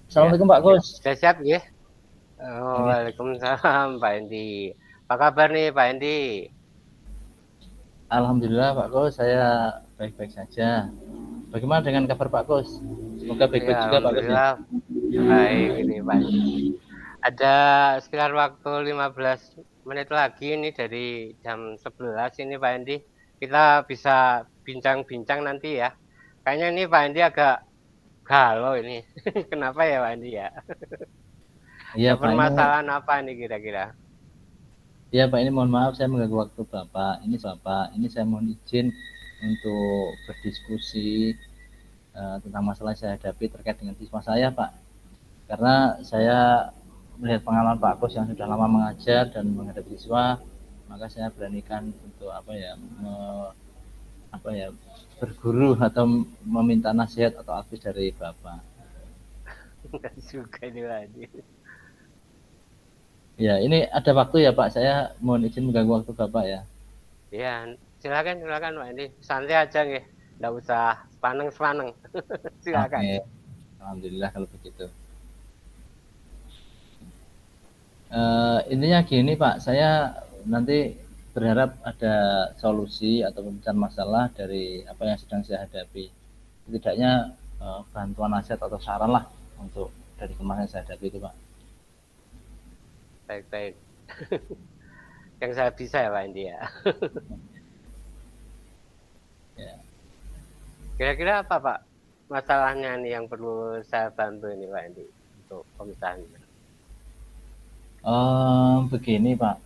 Assalamualaikum Pak Gus. Sudah siap ya? Oh, Ini Waalaikumsalam Pak Endi. Apa kabar nih Pak Endi? Alhamdulillah Pak Gus, saya baik-baik saja. Bagaimana dengan kabar Pak Gus? Semoga Ya, baik-baik juga Pak Gus ya. Alhamdulillah baik ini Pak Endi. Ada sekitar waktu 15 menit lagi ini dari jam 11 ini Pak Endi. Kita bisa bincang-bincang nanti ya. Kayaknya ini Pak Endi agak galau ini. Kenapa ya Pak Endi ya? Iya Ada Pak, ini permasalahan apa nih kira-kira? ya Pak, ini mohon maaf saya mengganggu waktu Bapak. Ini saya mohon izin untuk berdiskusi tentang masalah yang saya hadapi terkait dengan siswa saya Pak. Karena saya melihat pengalaman Pak Gus yang sudah lama mengajar dan menghadapi siswa, maka saya beranikan untuk apa ya berguru atau meminta nasihat atau advies dari Bapak. Enggak suka ini Pak Endi. Ya, ini ada waktu ya Pak, saya mohon izin mengganggu waktu Bapak ya. Ya, silakan Pak Endi. Santai aja nih. Enggak usah sepaneng-sepaneng. Silakan. Oke, alhamdulillah kalau begitu. Intinya gini Pak, saya nanti berharap ada solusi atau pemecahan masalah dari apa yang sedang saya hadapi. Setidaknya bantuan nasihat atau saran lah untuk dari kemarin saya hadapi itu Pak. Baik-baik. Yang saya bisa ya Pak Indi ya. Ya. Kira-kira apa Pak masalahnya nih yang perlu saya bantu ini Pak Indi untuk pemecahannya? Begini Pak,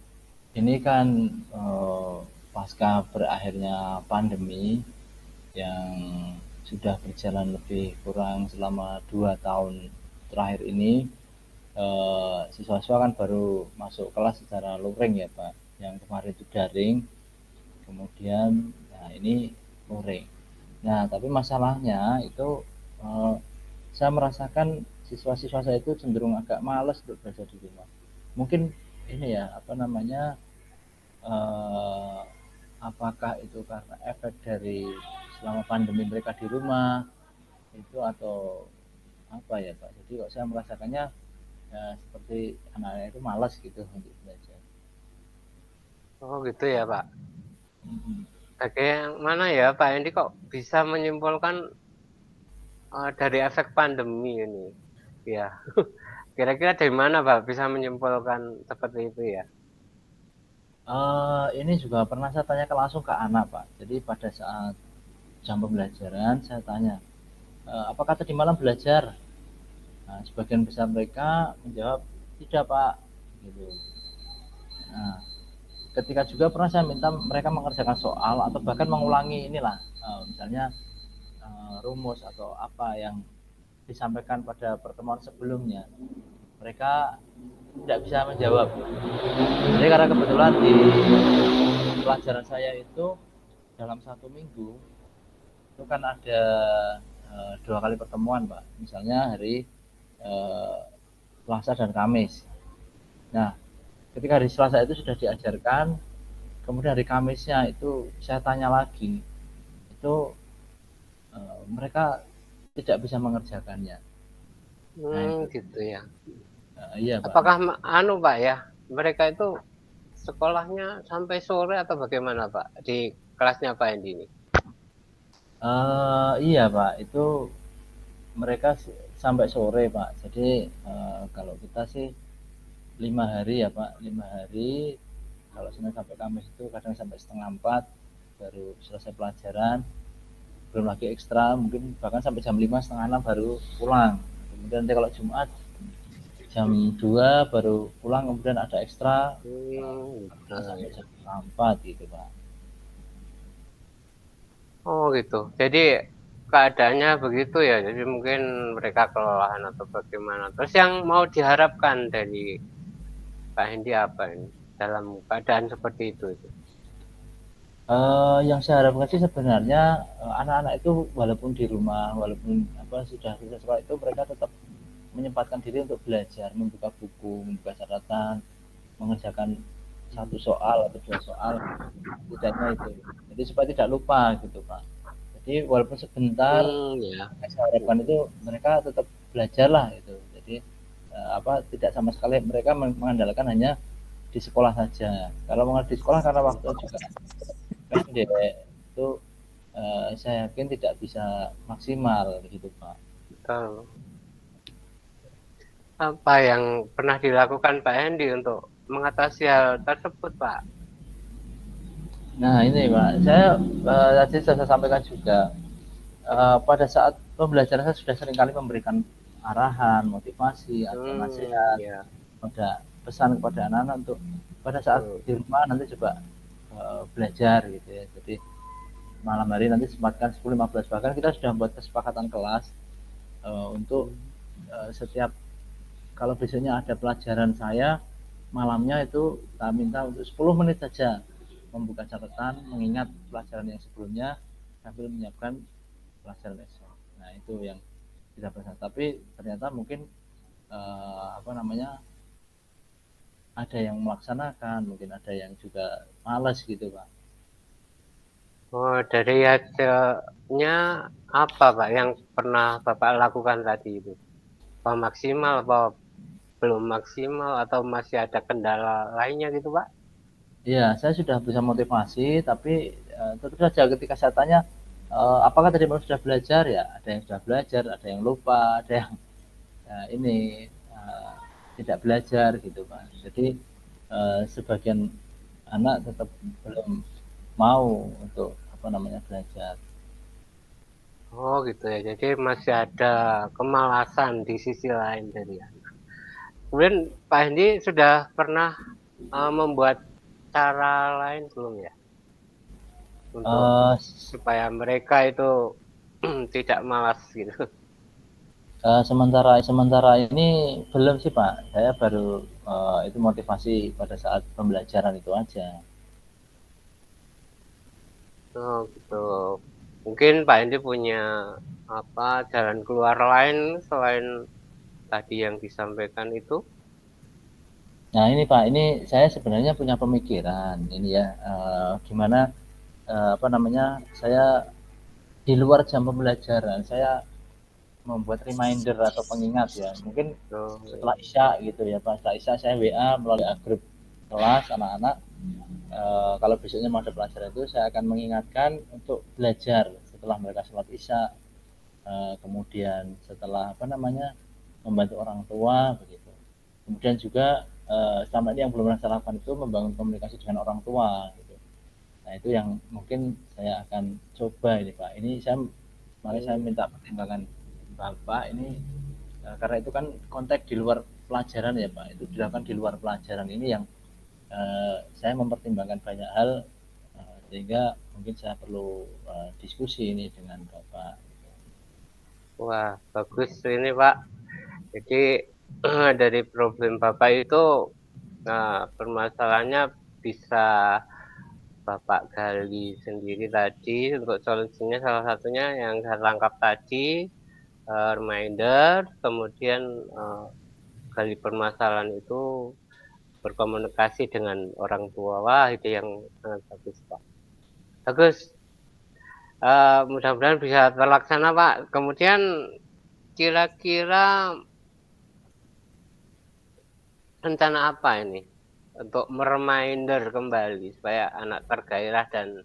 ini kan pasca berakhirnya pandemi yang sudah berjalan lebih kurang selama 2 tahun terakhir ini, siswa-siswa kan baru masuk kelas secara luring ya Pak. Yang kemarin itu daring, kemudian nah ini luring. Nah tapi masalahnya itu saya merasakan siswa-siswa saya itu cenderung agak males untuk belajar di rumah. Mungkin ini ya apa namanya, eh, apakah itu karena efek dari selama pandemi mereka di rumah itu atau apa ya Pak. Jadi kok saya merasakannya ya, seperti anak-anak itu malas gitu untuk belajar. Oh gitu ya Pak. Bagaimana ya Pak Indi kok bisa menyimpulkan dari efek pandemi ini? Ya, kira-kira dari mana Pak bisa menyimpulkan seperti itu ya? Ini juga pernah saya tanyakan langsung ke anak Pak. Jadi pada saat jam pembelajaran saya tanya, apakah tadi malam belajar? Nah, sebagian besar mereka menjawab tidak Pak, gitu. Nah, ketika juga pernah saya minta mereka mengerjakan soal atau bahkan mengulangi inilah, misalnya rumus atau apa yang disampaikan pada pertemuan sebelumnya, mereka tidak bisa menjawab. Jadi karena kebetulan di pelajaran saya itu dalam 1 minggu itu kan ada 2 kali pertemuan Pak, misalnya hari eh, Selasa dan Kamis. Nah ketika hari Selasa itu sudah diajarkan, kemudian hari Kamisnya itu saya tanya lagi, itu mereka tidak bisa mengerjakannya. Nah itu Gitu ya. iya Pak. Apakah anu Pak ya? Mereka itu sekolahnya sampai sore atau bagaimana Pak di kelasnya Pak Indi ini? Iya Pak, itu mereka sampai sore Pak. Jadi kalau kita sih 5 hari ya Pak, 5 hari. Kalau Senin sampai Kamis itu kadang sampai setengah 4 baru selesai pelajaran. Belum lagi ekstra, mungkin bahkan sampai jam 5 setengah 6 baru pulang. Kemudian nanti kalau Jumat jam 2 baru pulang, kemudian ada ekstra Gitu sampai ya. jam 4 gitu Pak. Oh gitu. Jadi keadaannya begitu ya. Jadi mungkin mereka kelelahan atau bagaimana. Terus yang mau diharapkan dari Pak Hendi apa ini dalam keadaan seperti itu? Yang saya harapkan sih sebenarnya anak-anak itu walaupun di rumah, walaupun apa sudah selesai sekolah itu mereka tetap menyempatkan diri untuk belajar, membuka buku, membuka catatan, mengerjakan 1 soal atau 2 soal, setidaknya itu. Jadi supaya tidak lupa gitu Pak. Jadi walaupun sebentar, Ya. yang saya harapkan itu mereka tetap belajar lah itu. tidak sama sekali mereka mengandalkan hanya di sekolah saja. Kalau di sekolah karena waktu juga pendek itu saya yakin tidak bisa maksimal gitu Pak. Betul. Apa yang pernah dilakukan Pak Hendy untuk mengatasi hal tersebut Pak? Nah ini Pak, saya tadi saya sampaikan juga pada saat pembelajaran saya sudah seringkali memberikan arahan, motivasi atau nasihat, Ya. ada pesan kepada anak-anak untuk pada saat di rumah nanti coba belajar gitu ya. Jadi malam hari nanti sempatkan 10-15, bahkan kita sudah membuat kesepakatan kelas untuk setiap kalau besoknya ada pelajaran saya malamnya itu kita minta untuk 10 menit saja membuka catatan, mengingat pelajaran yang sebelumnya sambil menyiapkan pelajaran esok. Nah itu yang kita pernah. Tapi ternyata mungkin ada yang melaksanakan, mungkin ada yang juga malas gitu Pak. Oh, dari hasilnya apa Pak yang pernah Bapak lakukan tadi itu? Apa maksimal, apa belum maksimal, atau masih ada kendala lainnya gitu Pak? Iya, saya sudah bisa motivasi, tapi tentu saja ketika saya tanya, apakah tadi malam sudah belajar ya? Ada yang sudah belajar, ada yang lupa, ada yang ini tidak belajar gitu Pak. Jadi sebagian anak tetap belum mau untuk belajar. Oh gitu ya, jadi masih ada kemalasan di sisi lain dari anak. Kemudian Pak Hendi sudah pernah membuat cara lain belum ya? Untuk Eh, supaya mereka itu tidak malas gitu. sementara ini belum sih Pak. Saya baru itu motivasi pada saat pembelajaran itu aja. Oh gitu. Mungkin Pak Hendi punya apa jalan keluar lain selain tadi yang disampaikan itu? Nah ini Pak, ini saya sebenarnya punya pemikiran ini ya, gimana saya di luar jam pembelajaran saya membuat reminder atau pengingat ya, mungkin Oh, setelah isya gitu ya Pak, setelah isya saya WA melalui grup kelas anak-anak, kalau besoknya mau ada pelajaran itu saya akan mengingatkan untuk belajar setelah mereka sholat isya, kemudian setelah membantu orang tua begitu. Kemudian juga selama ini yang belum pernah saya lakukan itu membangun komunikasi dengan orang tua gitu. Nah itu yang mungkin saya akan coba ini Pak. Ini makanya saya minta pertimbangan Bapak ini karena itu kan konteks di luar pelajaran ya Pak. Itu dilakukan di luar pelajaran ini yang saya mempertimbangkan banyak hal sehingga mungkin saya perlu diskusi ini dengan Bapak. wah bagus ini Pak. Jadi dari problem Bapak itu permasalahannya bisa Bapak gali sendiri tadi untuk solusinya salah satunya yang saya tangkap tadi reminder, kemudian gali permasalahan itu berkomunikasi dengan orang tua. Wah, itu yang sangat bagus, Pak. Bagus. Mudah-mudahan bisa terlaksana, Pak. Kemudian kira-kira rencana apa ini untuk mereminder kembali supaya anak tergairah dan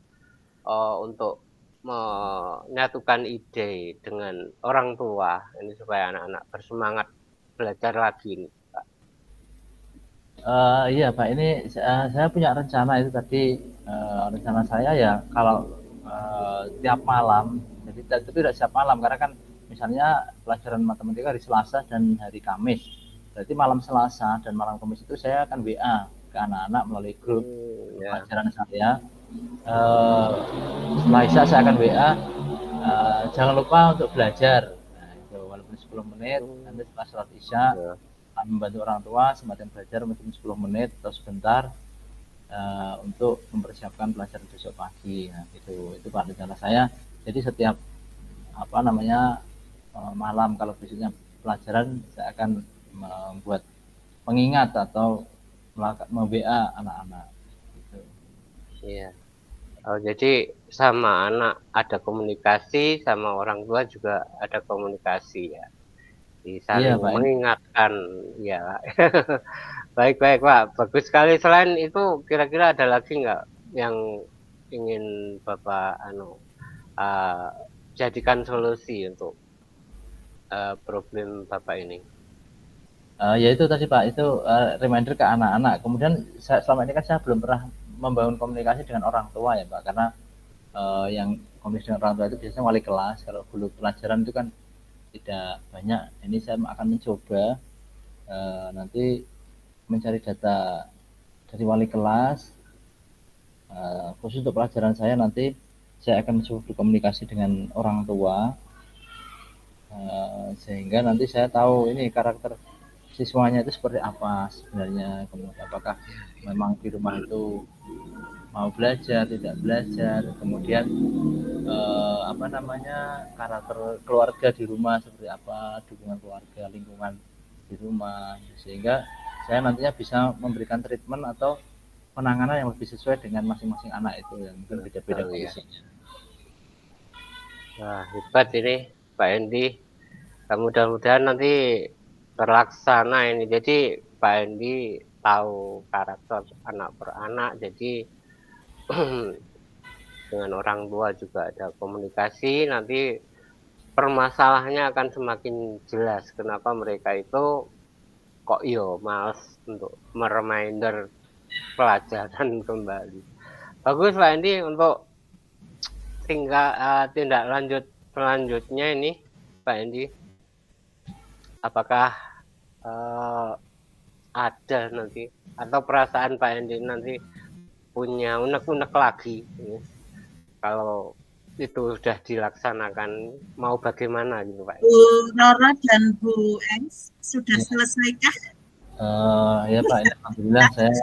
untuk menyatukan ide dengan orang tua ini supaya anak-anak bersemangat belajar lagi ini. Iya Pak, ini saya punya rencana itu tadi, rencana saya ya kalau tiap malam, jadi tapi tidak setiap malam karena kan misalnya pelajaran matematika hari Selasa dan hari Kamis, berarti malam Selasa dan malam Kamis itu saya akan WA ke anak-anak melalui grup Ya. pelajaran saya. Eh, Setelah Isya saya akan WA, jangan lupa untuk belajar. Nah, itu walaupun 10 menit, nanti setelah sholat Isya Ya. membantu orang tua semakin belajar mungkin 10 menit atau sebentar untuk mempersiapkan pelajaran besok pagi. Nah, itu Pak rencana saya. Jadi setiap malam kalau besoknya pelajaran saya akan membuat pengingat atau WA anak-anak. Gitu. Iya. Oh, jadi sama anak ada komunikasi, sama orang tua juga ada komunikasi ya. Jadi Iya saling Pak. mengingatkan, ya. Baik baik Pak, bagus sekali. Selain itu kira-kira ada lagi nggak yang ingin Bapak uh, jadikan solusi untuk problem Bapak ini? Ya itu tadi Pak, itu reminder ke anak-anak. Kemudian selama ini kan saya belum pernah membangun komunikasi dengan orang tua ya Pak, karena yang komunikasi dengan orang tua itu biasanya wali kelas. Kalau guru pelajaran itu kan tidak banyak. Ini saya akan mencoba nanti mencari data dari wali kelas, khusus untuk pelajaran saya. Nanti saya akan mencoba berkomunikasi dengan orang tua, sehingga nanti saya tahu ini karakter siswanya itu seperti apa sebenarnya, kemudian apakah memang di rumah itu mau belajar, tidak belajar, kemudian karakter keluarga di rumah seperti apa, dukungan keluarga, lingkungan di rumah, sehingga saya nantinya bisa memberikan treatment atau penanganan yang lebih sesuai dengan masing-masing anak itu yang mungkin beda-beda kondisinya. Wah, hebat ini Pak Endi. Mudah-mudahan nanti terlaksana ini. Jadi Pak Endi tahu karakter anak per anak. Jadi dengan orang tua juga ada komunikasi. Nanti permasalahannya akan semakin jelas. Kenapa mereka itu kok males untuk mereminder pelajaran kembali. Bagus Pak Endi untuk tindak lanjut selanjutnya ini Pak Endi. Apakah ada nanti atau perasaan Pak Endi nanti punya unek-unek lagi kalau itu sudah dilaksanakan, mau bagaimana gitu Pak? Bu Nora dan Bu Engs sudah selesaikah? Ya Pak, ya, alhamdulillah saya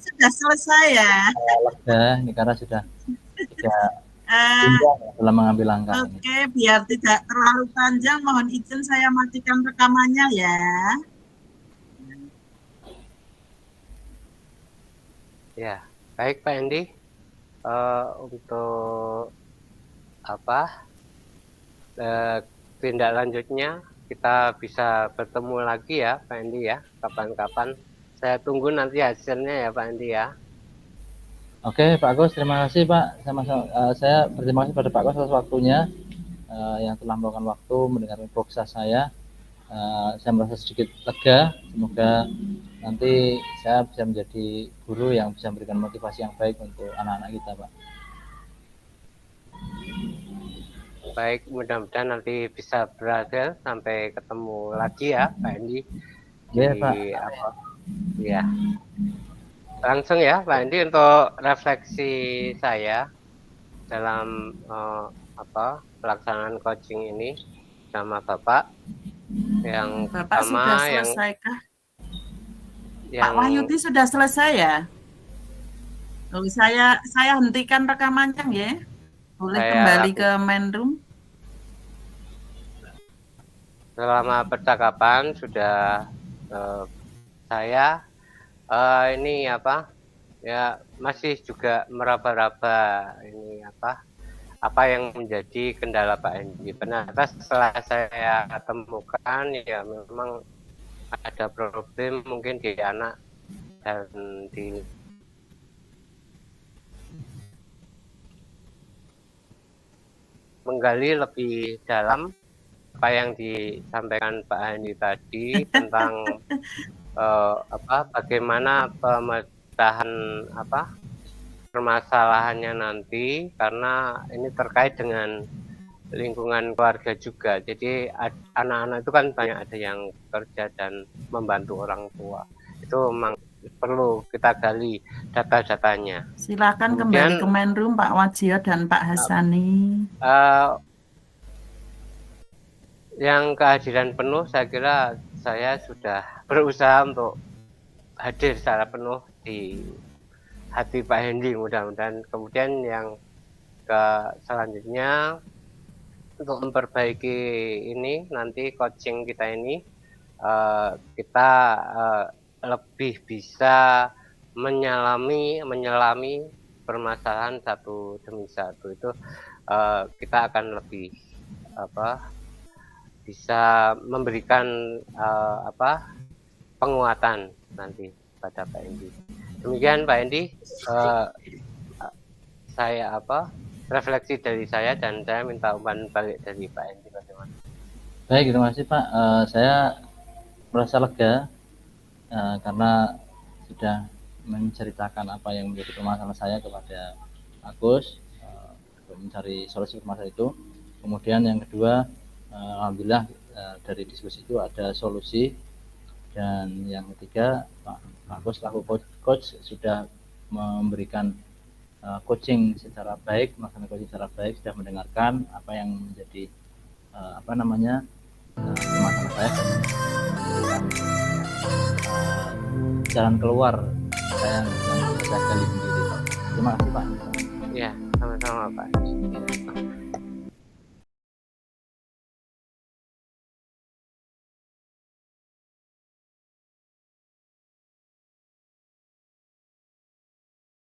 sudah selesai ya. Lega ini karena sudah dalam mengambil langkah. Oke, biar tidak terlalu panjang, mohon izin saya matikan rekamannya ya. Ya, baik Pak Endi. Untuk tindak lanjutnya kita bisa bertemu lagi ya Pak Endi ya, kapan-kapan. Saya tunggu nanti hasilnya ya Pak Endi ya. Oke Pak Agus, terima kasih Pak. Saya berterima kasih pada Pak Agus atas waktunya yang telah meluangkan waktu mendengarkan proksa saya. Saya merasa sedikit lega. Semoga nanti saya bisa menjadi guru yang bisa memberikan motivasi yang baik untuk anak-anak kita Pak. Baik, mudah-mudahan nanti bisa berhasil. Sampai ketemu lagi ya Pak Endi. Ya Pak. Ya. Langsung ya Pak Endi untuk refleksi saya dalam pelaksanaan coaching ini sama Bapak. Yang Bapak pertama sudah selesaikah? Pak Wahyudi sudah selesai ya? Saya hentikan rekamannya ya. Boleh kembali ke main room. Selama percakapan sudah saya ini ya masih juga meraba-raba ini apa yang menjadi kendala Pak Endi. Ternyata setelah saya temukan ya memang ada problem mungkin di anak dan di menggali lebih dalam apa yang disampaikan Pak Endi tadi tentang bagaimana pemecahan permasalahannya nanti, karena ini terkait dengan lingkungan keluarga juga. Jadi anak-anak itu kan banyak ada yang kerja dan membantu orang tua. Itu memang perlu kita gali data-datanya. Silakan kembali ke main room Pak Wajio dan Pak Hasani. Yang kehadiran penuh saya kira saya sudah berusaha untuk hadir secara penuh di hati Pak Endi, mudah-mudahan. Kemudian yang selanjutnya untuk memperbaiki ini nanti coaching kita ini kita lebih bisa menyelami permasalahan satu demi satu. Itu kita akan lebih bisa memberikan penguatan nanti pada Pak Endi. Demikian Pak Endi, saya refleksi dari saya, dan saya minta umpan balik dari Pak Endi bagaimana. Baik, terima kasih Pak. Saya merasa lega karena sudah menceritakan apa yang menjadi permasalahan saya kepada Agus untuk mencari solusi permasalahan itu. Kemudian yang kedua, alhamdulillah dari diskusi itu ada solusi. Dan yang ketiga, Pak Agus selaku coach sudah memberikan coaching secara baik, melaksanakan coaching secara baik, sudah mendengarkan apa yang menjadi permasalahan saya dan memberikan jalan keluar saya yang bisa gali sendiri. Terima kasih Pak. Ya, sama-sama Pak.